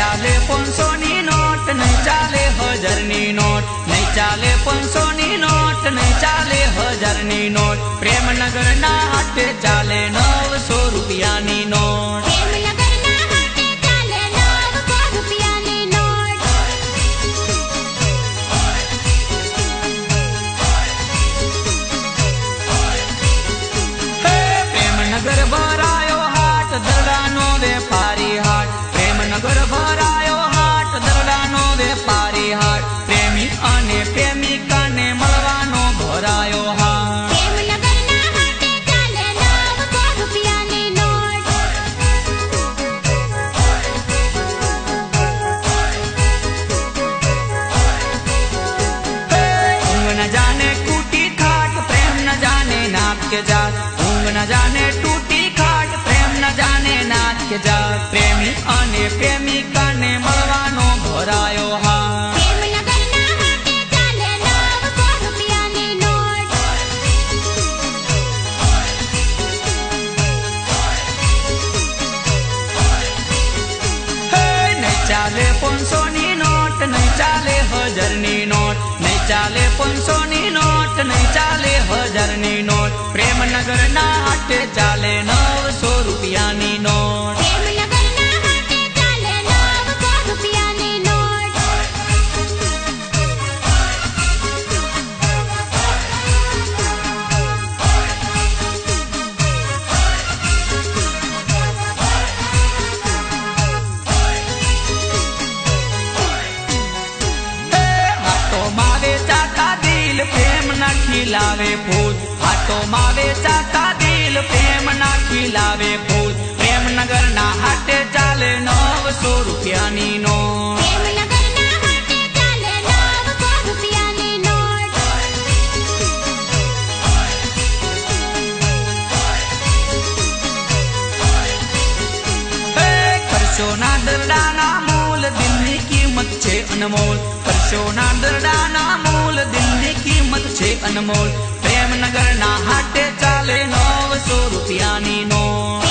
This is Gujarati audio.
ચાલે 500 ની નોટ, નહીં ચાલે 1000 ની નોટ, નહીં ચાલે 500 ની નોટ, નહીં ચાલે 1000 ની નોટ. પ્રેમનગર ના હાટે ચાલે 900 રૂપિયાની નોટ. પ્રેમનગર ભરાયો હાટ, દરડાનો વેપારી હાટ. પ્રેમનગર ભરાયો હાટ, દરડાનો વેપારી હાટ. પ્રેમી અને પ્રેમિકાને મળવાનો ભરાયો હાટ. ઊંઘ ન જાને કૂટી ખાટ, પ્રેમ ન જાને નાક કે જાત. ઊંઘ ન જાને તૂટી ખાટ, પ્રેમ ન જાને નાક કે જાત. પ્રેમી અને પ્રેમિકાને મળવાનો ભરાયો હાટ. ચાલે 500 ની નોટ, નહીં ચાલે 1000 ની નોટ, નહીં ચાલે 500 ની નોટ, નહીં ચાલે 1000 ની નોટ. પ્રેમનગર ના હાટે ચાલે 900 રૂપિયાની નોટ. પ્રેમ ના ખીલાવે ફૂલ, હાટોમાં વેચાતા દિલ. પ્રેમ ના ખીલાવે ફૂલ. પ્રેમનગર ના હાટે ચાલે 900 રૂપિયાની નોટ. કરશોના દરડાના મૂલ, દિલની કિંમત છે અનમોલ. કરશોના દરડાના મૂલ, દિલની કિંમત છે અનમોલ. પ્રેમનગર ના હાટે ચાલે 900 રૂપિયાની નોટ.